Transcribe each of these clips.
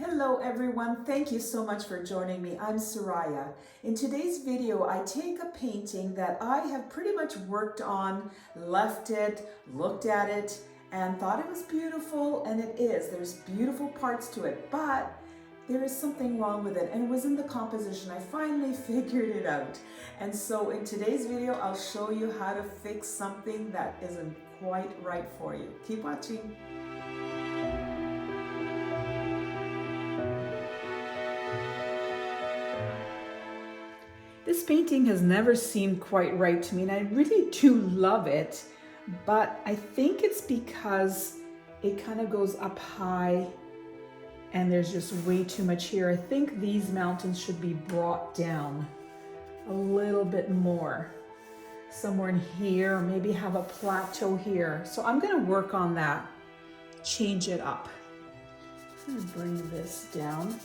Hello everyone, thank you so much for joining me. I'm Soraya. In today's video, I take a painting that I have pretty much worked on, left it, looked at it, and thought it was beautiful, and it is. There's beautiful parts to it, but there is something wrong with it, and it was in the composition. I finally figured it out. And so in today's video, I'll show you how to fix something that isn't quite right for you. Keep watching. This painting has never seemed quite right to me, and I really do love it, but I think it's because it kind of goes up high and there's just way too much here. I think these mountains should be brought down a little bit more, somewhere in here, or maybe have a plateau here. So I'm gonna work on that, change it up. I'm gonna bring this down,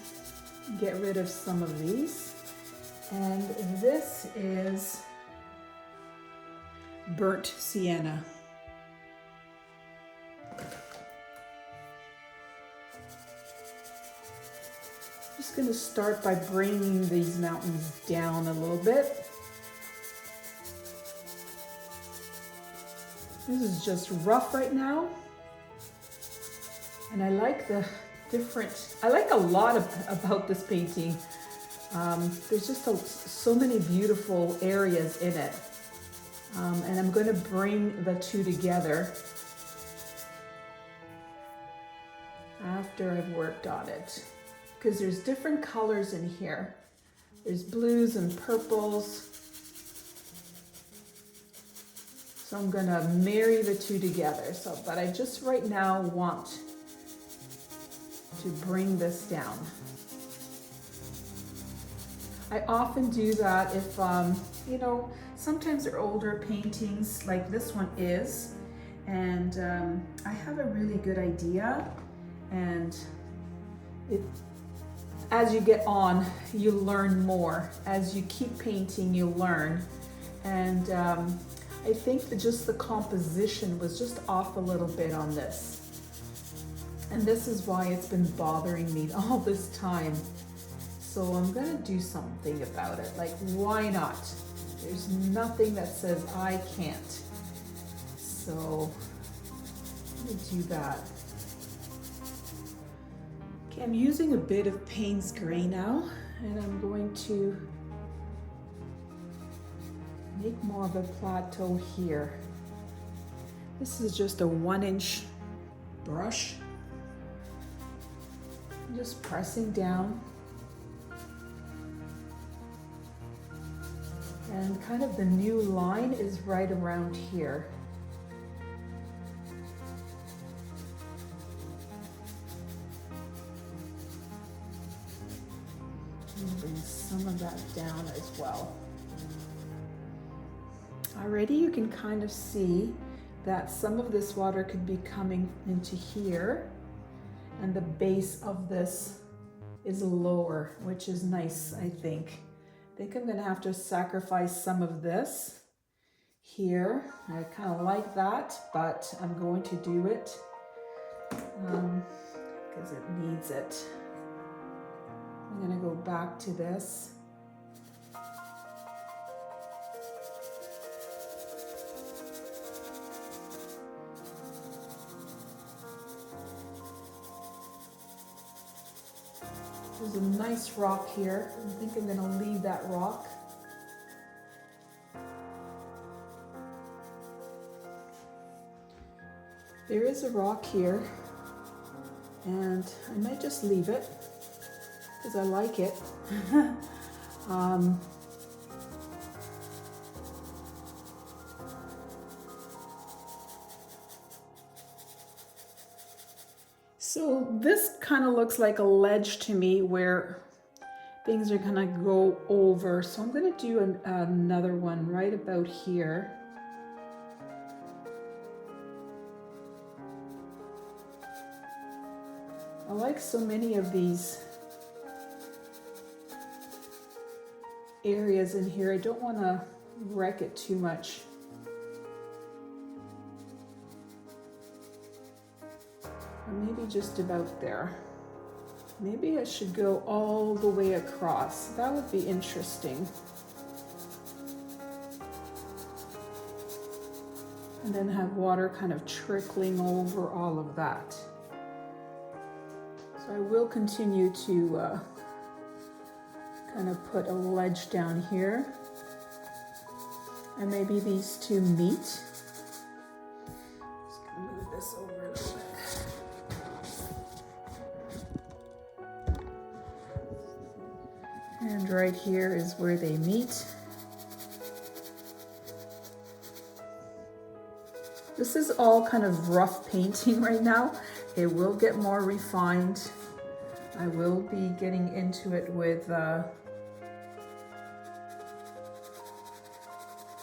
get rid of some of these. And this is burnt sienna. Just going to start by bringing these mountains down a little bit. This is just rough right now. And I like the I like a lot about this painting. There's just so many beautiful areas in it. And I'm going to bring the two together after I've worked on it, because there's different colors in here. There's blues and purples. So I'm going to marry the two together. But I just right now want to bring this down. I often do that if, sometimes they're older paintings like this one is, and I have a really good idea, and as you get on, you learn more. As you keep painting, you learn. And I think that just the composition was just off a little bit on this. And this is why it's been bothering me all this time. So I'm gonna do something about it. Like, why not? There's nothing that says I can't. So let me do that. Okay, I'm using a bit of Payne's Gray now, and I'm going to make more of a plateau here. This is just a 1-inch brush. I'm just pressing down. And kind of the new line is right around here. And bring some of that down as well. Already you can kind of see that some of this water could be coming into here, and the base of this is lower, which is nice, I think. I think I'm gonna have to sacrifice some of this here. I kind of like that, but I'm going to do it because it needs it. I'm gonna go back to this. There's a nice rock here. I think I'm going to leave that rock. There is a rock here, and I might just leave it because I like it. So this kind of looks like a ledge to me where things are gonna go over. So I'm gonna do another one right about here. I like so many of these areas in here. I don't want to wreck it too much. Or maybe just about there. Maybe I should go all the way across. That would be interesting. And then have water kind of trickling over all of that. So I will continue to kind of put a ledge down here. And maybe these two meet. Just gonna move this over a little bit. And right here is where they meet. This is all kind of rough painting right now. It will get more refined. I will be getting into it with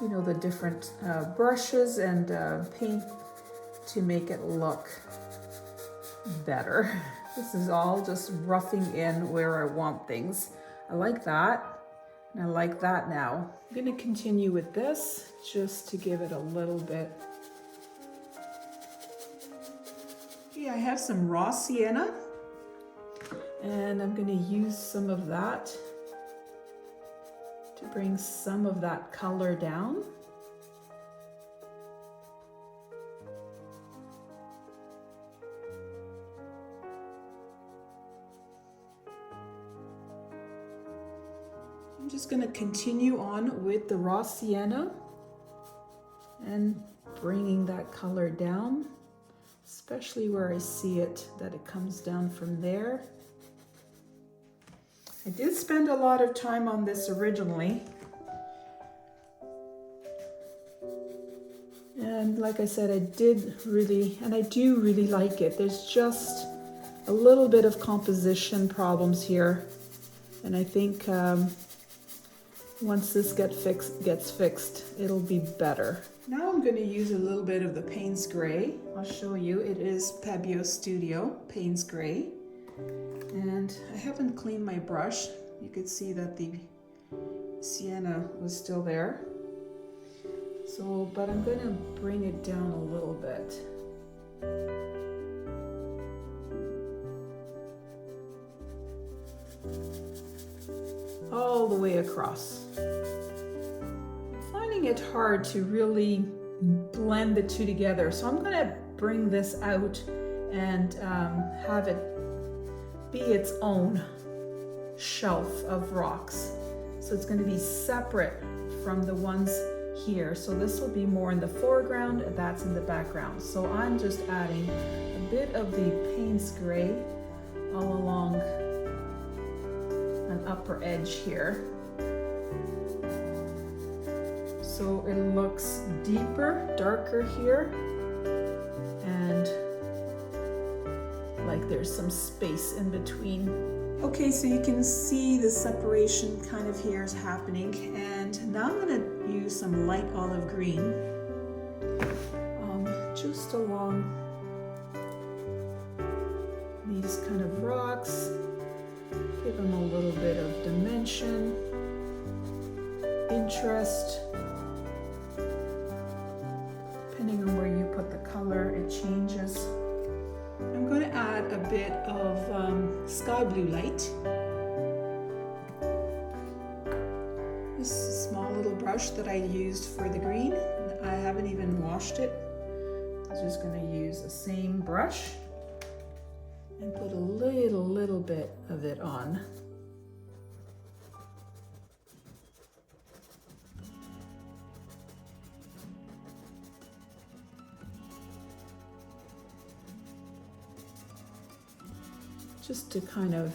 you know, the different brushes and paint to make it look better. This is all just roughing in where I want things. I like that, and I like that now. I'm gonna continue with this just to give it a little bit. Yeah, I have some raw sienna, and I'm gonna use some of that to bring some of that color down. I'm just going to continue on with the raw sienna and bringing that color down, especially where I see it, that it comes down from there. I did spend a lot of time on this originally. And like I said, I do really like it. There's just a little bit of composition problems here. And I think once this gets fixed, it'll be better. Now I'm going to use a little bit of the Payne's Gray. I'll show you. It is Pabio Studio Payne's Gray. And I haven't cleaned my brush. You could see that the sienna was still there. So, but I'm going to bring it down a little bit. All the way across. I'm finding it hard to really blend the two together, so I'm going to bring this out and have it be its own shelf of rocks. So it's going to be separate from the ones here. So this will be more in the foreground, that's in the background. So I'm just adding a bit of the Payne's Gray all along an upper edge here. So it looks deeper, darker here, and like there's some space in between. Okay, so you can see the separation kind of here is happening, and now I'm going to use some light olive green just along these kind of rocks. Give them a little bit of dimension, interest. Depending on where you put the color, it changes. I'm going to add a bit of sky blue light. This is a small little brush that I used for the green. I haven't even washed it. I'm just going to use the same brush and put a little bit of it on. Just to kind of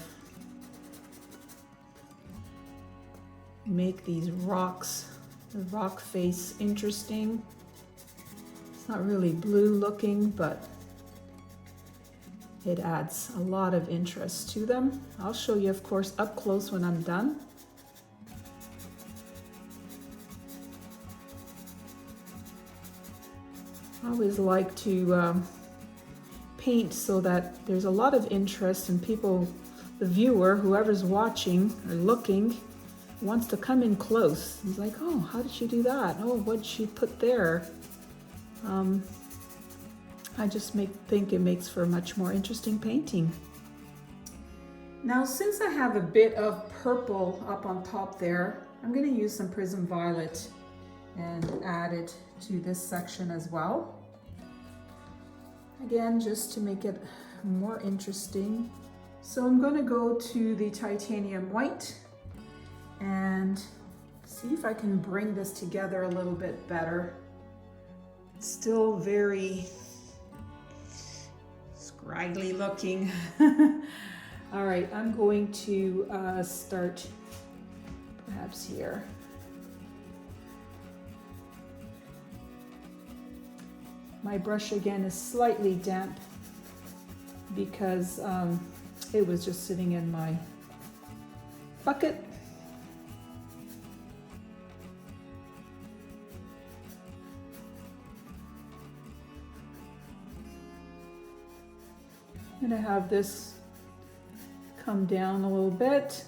make these rocks, the rock face, interesting. It's not really blue looking, but it adds a lot of interest to them. I'll show you, of course, up close when I'm done. I always like to paint so that there's a lot of interest and people, the viewer, whoever's watching or looking, wants to come in close. He's like, oh, how did she do that? Oh, what'd she put there? I just think it makes for a much more interesting painting. Now, since I have a bit of purple up on top there, I'm going to use some Prism Violet and add it to this section as well. Again, just to make it more interesting. So I'm going to go to the titanium white and see if I can bring this together a little bit better. It's still very scraggly looking. All right, I'm going to start perhaps here. My brush again is slightly damp because it was just sitting in my bucket. I'm going to have this come down a little bit.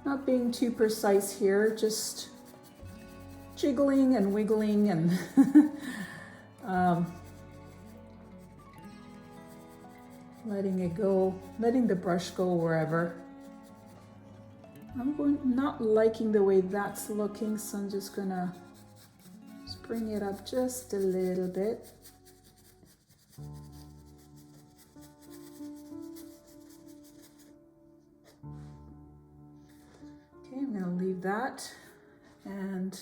Not being too precise here, just jiggling and wiggling and letting it go, letting the brush go wherever. Not liking the way that's looking, so I'm just gonna bring it up just a little bit. Okay, I'm gonna leave that and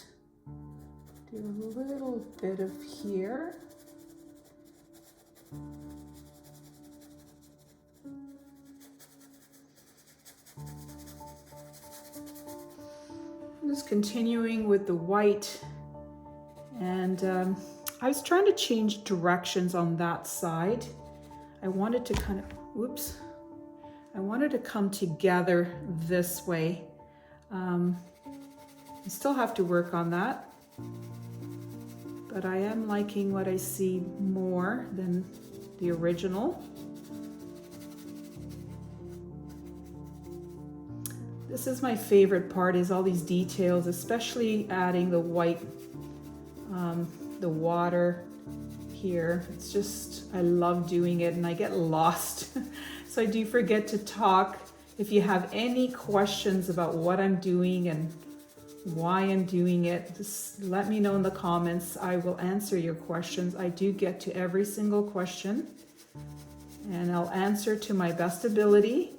do a little bit of here. I'm just continuing with the white, and I was trying to change directions on that side. I wanted to kind of, whoops, I wanted to come together this way. I still have to work on that, but I am liking what I see more than the original. This is my favorite part, is all these details, especially adding the white, the water here. It's just, I love doing it and I get lost. So I do forget to talk. If you have any questions about what I'm doing and why I'm doing it, just let me know in the comments. I will answer your questions. I do get to every single question and I'll answer to my best ability.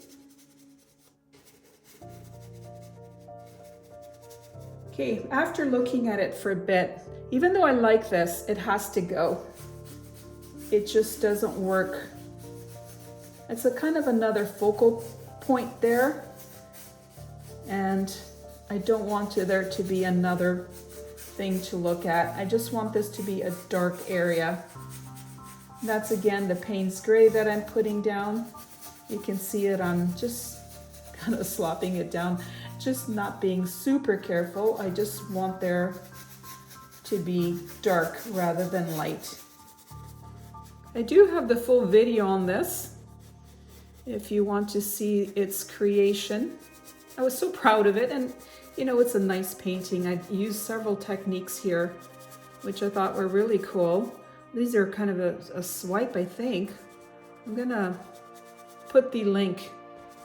Okay, after looking at it for a bit, even though I like this, it has to go. It just doesn't work. It's a kind of another focal point there, and I don't want there to be another thing to look at. I just want this to be a dark area. That's again the Payne's Gray that I'm putting down. You can see it, I'm just kind of slopping it down, just not being super careful. I just want there to be dark rather than light. I do have the full video on this if you want to see its creation. I was so proud of it, and you know, it's a nice painting. I used several techniques here which I thought were really cool. These are kind of a swipe, I think. I'm gonna put the link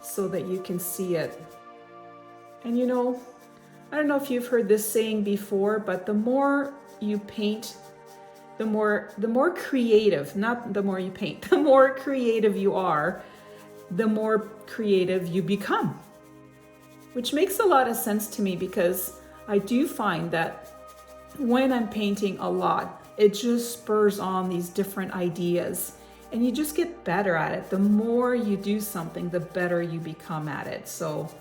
so that you can see it. And you know, I don't know if you've heard this saying before, but the more you paint, the more creative, not the more you paint, the more creative you are, the more creative you become. Which makes a lot of sense to me, because I do find that when I'm painting a lot, it just spurs on these different ideas and you just get better at it. The more you do something, the better you become at it. So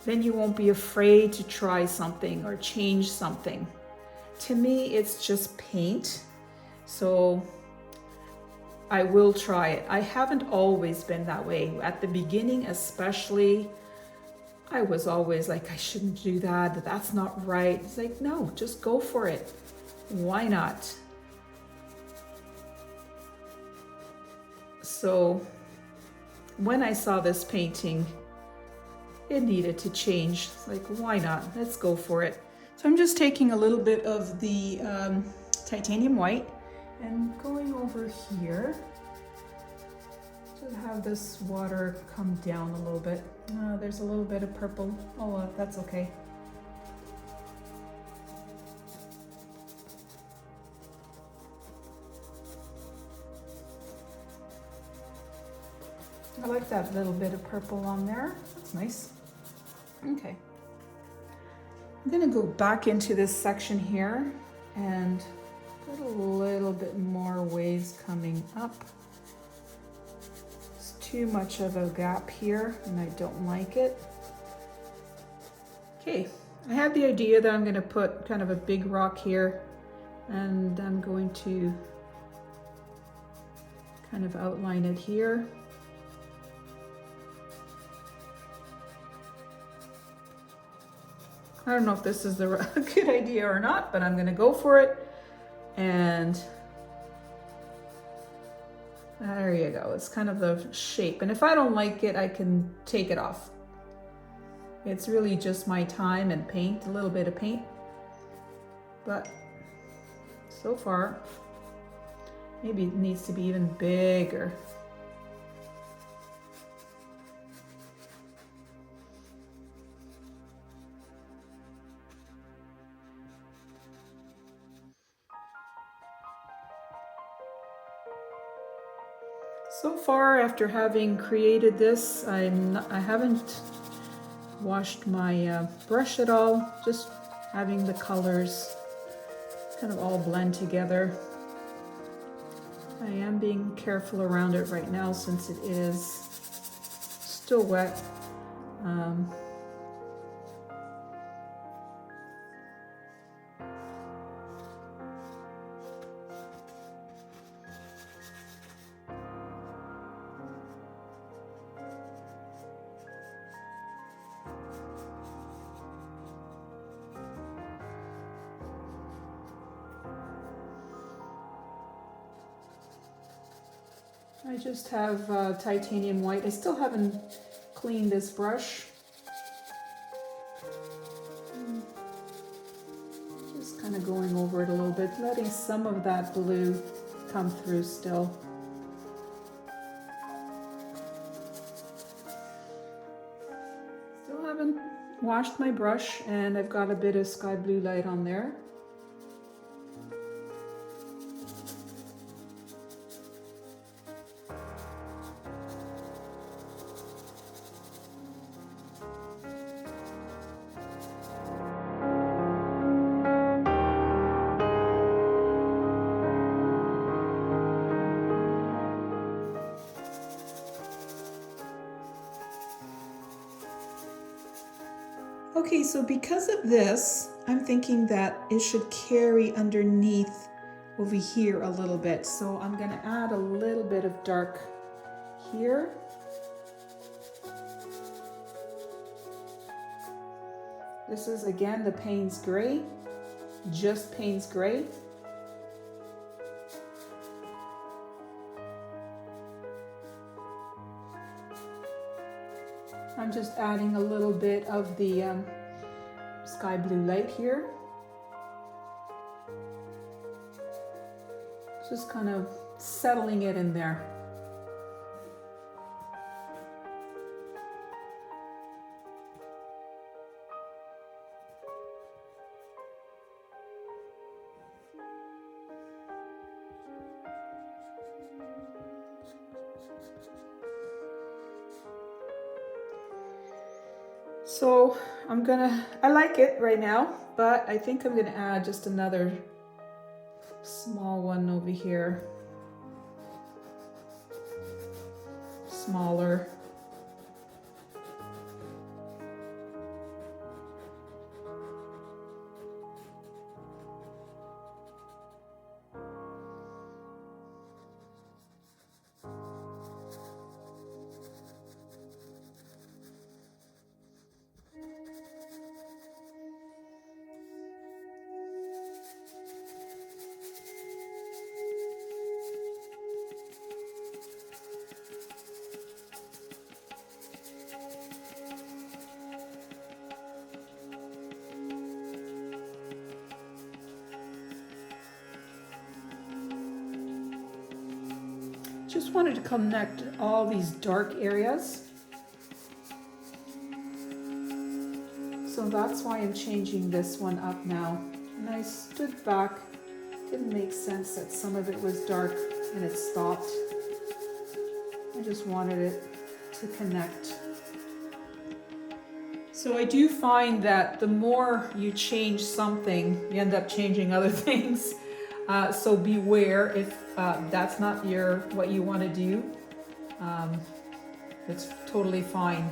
then you won't be afraid to try something or change something. To me, it's just paint. So I will try it. I haven't always been that way. At the beginning, especially, I was always like, I shouldn't do that. That's not right. It's like, no, just go for it. Why not? So when I saw this painting, it needed to change. It's like, why not? Let's go for it. So I'm just taking a little bit of the titanium white And going over here to have this water come down a little bit. There's a little bit of purple. Oh, that's okay. I like that little bit of purple on there. That's nice. Okay. I'm gonna go back into this section here and put a little bit more waves coming up. It's too much of a gap here and I don't like it. Okay, I have the idea that I'm gonna put kind of a big rock here and I'm going to kind of outline it here. I don't know if this is the good idea or not, but I'm gonna go for it. And there you go. It's kind of the shape. And if I don't like it, I can take it off. It's really just my time and paint, a little bit of paint. But so far, maybe it needs to be even bigger. So far, after having created this, I haven't washed my brush at all, just having the colors kind of all blend together. I am being careful around it right now since it is still wet. I just have titanium white. I still haven't cleaned this brush. Just kind of going over it a little bit, letting some of that blue come through still. Still haven't washed my brush and I've got a bit of sky blue light on there. Okay, so because of this, I'm thinking that it should carry underneath over here a little bit. So I'm gonna add a little bit of dark here. This is again the Payne's Gray, just Payne's Gray. I'm just adding a little bit of the sky blue light here. Just kind of settling it in there. So I like it right now, but I think I'm gonna add just another small one over here. Smaller. Just wanted to connect all these dark areas. So that's why I'm changing this one up now. And I stood back, didn't make sense that some of it was dark and it stopped. I just wanted it to connect. So I do find that the more you change something, you end up changing other things. So beware if that's not what you want to do. It's totally fine.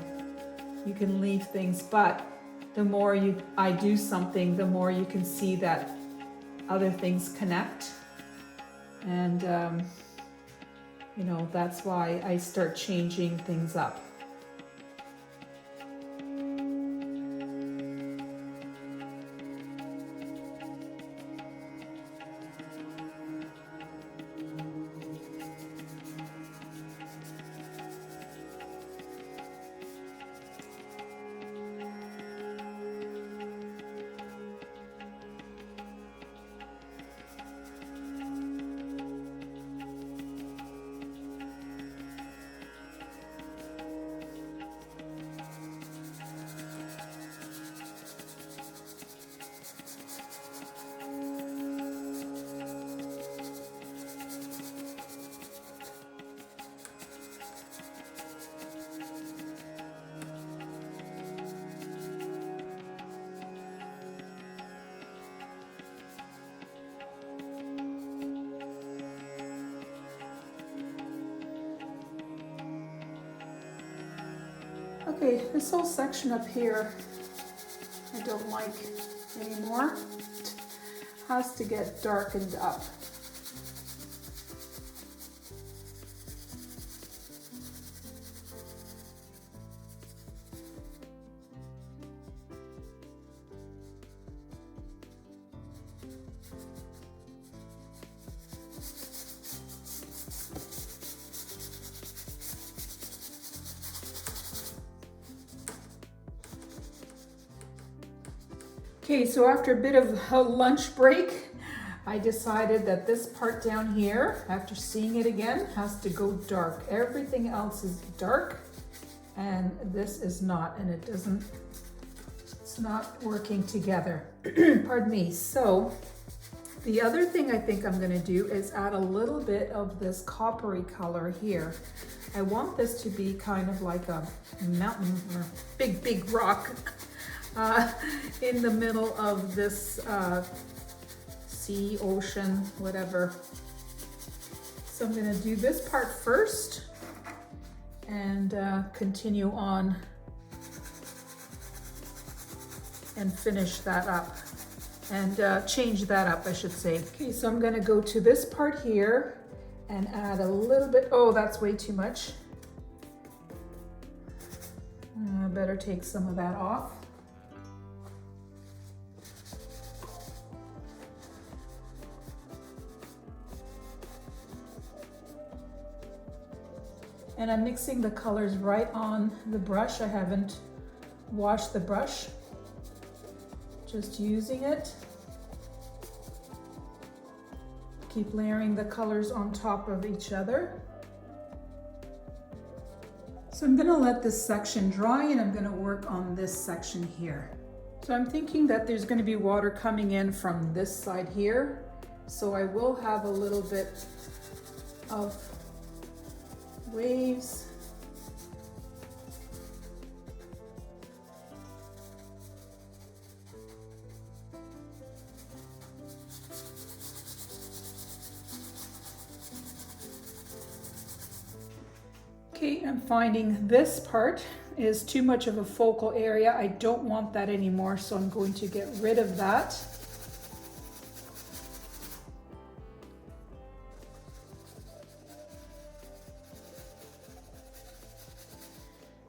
You can leave things, but the more I do something, the more you can see that other things connect. And you know, that's why I start changing things up. Okay, this whole section up here, I don't like anymore. It has to get darkened up. Okay, so after a bit of a lunch break, I decided that this part down here, after seeing it again, has to go dark. Everything else is dark, and this is not, and it's not working together. Pardon me. So the other thing I think I'm gonna do is add a little bit of this coppery color here. I want this to be kind of like a mountain or big rock. In the middle of this sea, ocean, whatever. So I'm gonna do this part first and continue on and finish that up and change that up, I should say. Okay, so I'm gonna go to this part here and add a little bit. Oh, that's way too much. I better take some of that off. And I'm mixing the colors right on the brush. I haven't washed the brush, just using it. Keep layering the colors on top of each other. So I'm gonna let this section dry and I'm gonna work on this section here. So I'm thinking that there's gonna be water coming in from this side here. So I will have a little bit of waves. Okay, I'm finding this part is too much of a focal area. I don't want that anymore, so I'm going to get rid of that.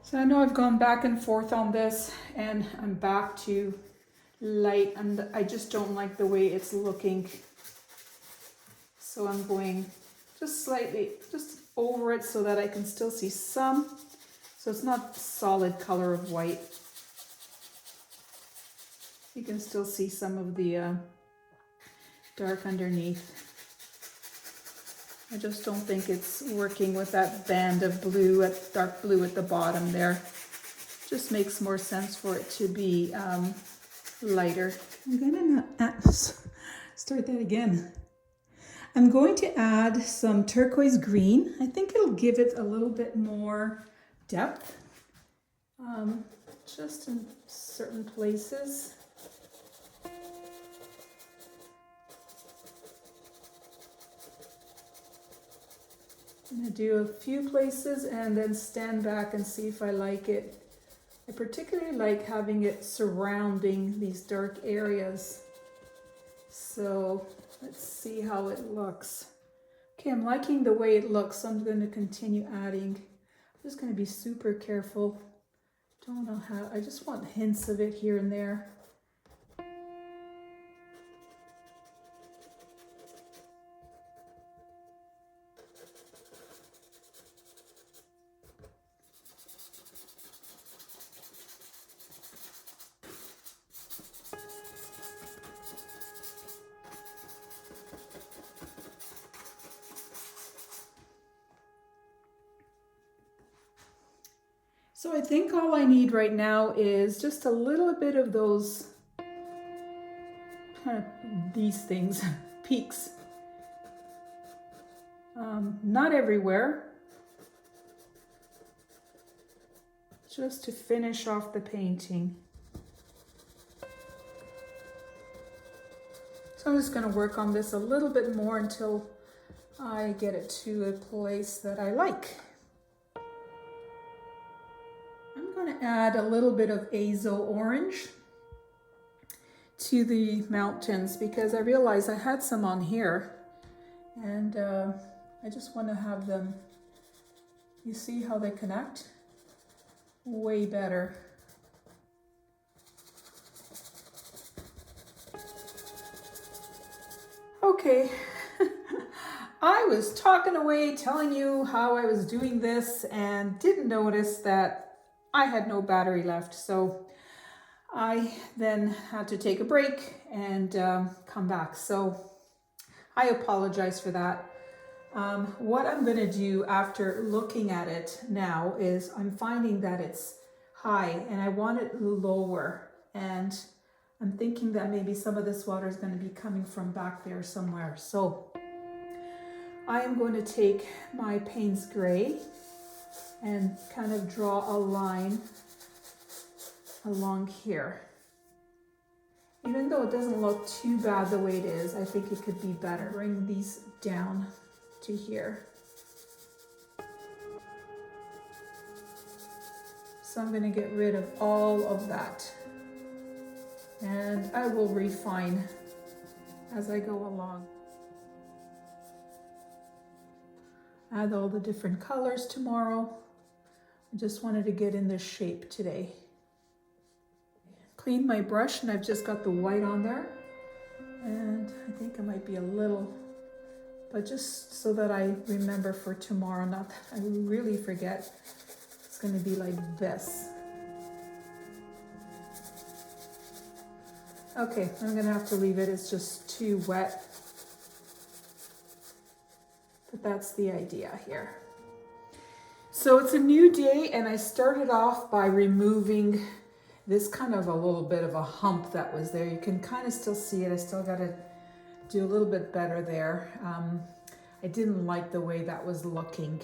So I know I've gone back and forth on this and I'm back to light and I just don't like the way it's looking. So I'm going just slightly, just over it so that I can still see some. So it's not solid color of white. You can still see some of the dark underneath. I just don't think it's working with that band of blue, dark blue at the bottom there. Just makes more sense for it to be lighter. I'm gonna start that again. I'm going to add some turquoise green. I think it'll give it a little bit more depth, just in certain places. I'm gonna do a few places and then stand back and see if I like it. I particularly like having it surrounding these dark areas. So let's see how it looks. Okay, I'm liking the way it looks, so I'm going to continue adding. I'm just going to be super careful. Don't know how, I just want hints of it here and there. So I think all I need right now is just a little bit of those, kind of these things, peaks. Not everywhere. Just to finish off the painting. So I'm just going to work on this a little bit more until I get it to a place that I like. I'm going to add a little bit of azo orange to the mountains because I realized I had some on here and I just want to have them, you see how they connect? Way better. Okay, I was talking away telling you how I was doing this and didn't notice that I had no battery left. So I then had to take a break and come back. So I apologize for that. What I'm going to do after looking at it now is I'm finding that it's high and I want it lower, and I'm thinking that maybe some of this water is going to be coming from back there somewhere. So I am going to take my Payne's Gray and kind of draw a line along here. Even though it doesn't look too bad the way it is, I think it could be better. Bring these down to here. So I'm going to get rid of all of that. And I will refine as I go along. Add all the different colors tomorrow. I just wanted to get in this shape today. Clean my brush and I've just got the white on there. And I think it might be a little, but just so that I remember for tomorrow, not that I really forget. It's going to be like this. Okay, I'm going to have to leave it. It's just too wet. But that's the idea here. So it's a new day and I started off by removing this kind of a little bit of a hump that was there. You can kind of still see it. I still got to do a little bit better there. I didn't like the way that was looking.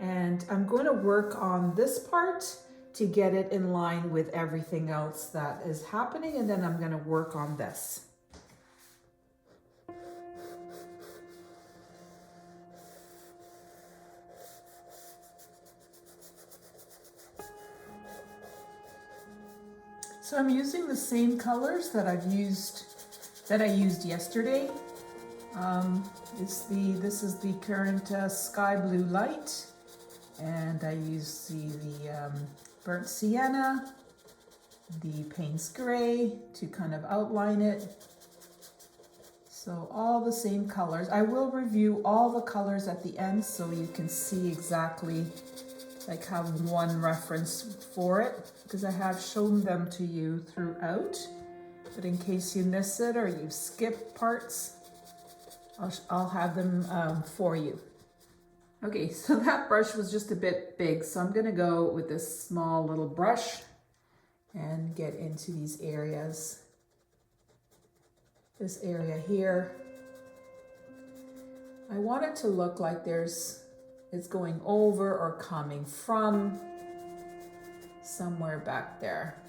And I'm going to work on this part to get it in line with everything else that is happening. And then I'm going to work on this. So I'm using the same colors that I used yesterday. This is the current sky blue light, and I use the burnt sienna, the Payne's Gray to kind of outline it. So all the same colors. I will review all the colors at the end so you can see exactly, like have one reference for it, because I have shown them to you throughout. But in case you miss it or you skip parts, I'll have them for you. Okay, so that brush was just a bit big, so I'm gonna go with this small little brush and get into these areas. This area here. I want it to look like it's going over or coming from somewhere back there.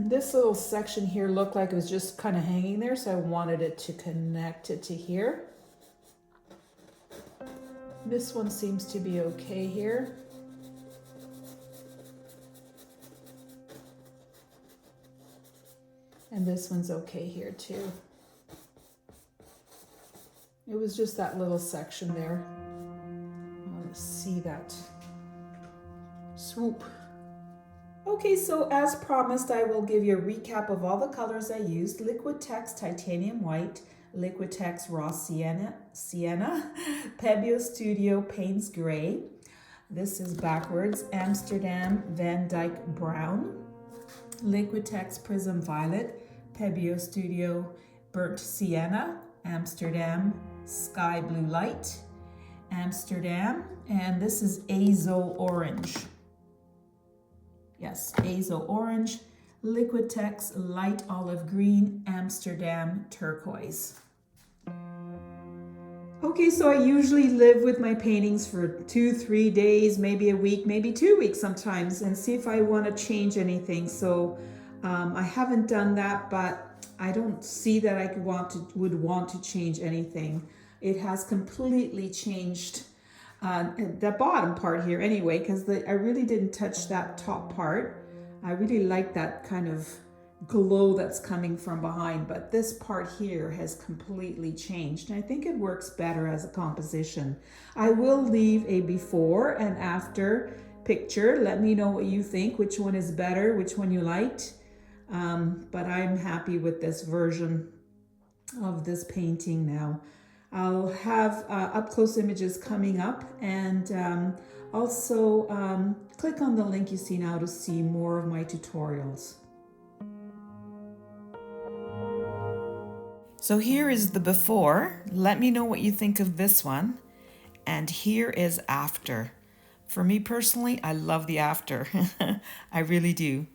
This little section here looked like it was just kind of hanging there, so I wanted it to connect it to here. This one seems to be okay here. And this one's okay here too. It was just that little section there. I want to see that swoop. Okay, so as promised, I will give you a recap of all the colors I used. Liquitex Titanium White, Liquitex Raw Sienna, Pebeo Studio Payne's Gray. This is backwards, Amsterdam Van Dyke Brown, Liquitex Prism Violet, Pebeo Studio Burnt Sienna, Amsterdam Sky Blue Light, Amsterdam, and this is Azo Orange. Yes, Azo Orange, Liquitex Light Olive Green, Amsterdam Turquoise. Okay, so I usually live with my paintings for 2-3 days, maybe a week, maybe 2 weeks sometimes, and see if I want to change anything. So I haven't done that, but I don't see that I would want to change anything. It has completely changed the bottom part here anyway, because I really didn't touch that top part. I really like that kind of glow that's coming from behind, but this part here has completely changed, and I think it works better as a composition. I will leave a before and after picture. Let me know what you think, which one is better, which one you liked, but I'm happy with this version of this painting now. I'll have up-close images coming up, and also click on the link you see now to see more of my tutorials. So here is the before. Let me know what you think of this one. And here is after. For me personally, I love the after. I really do.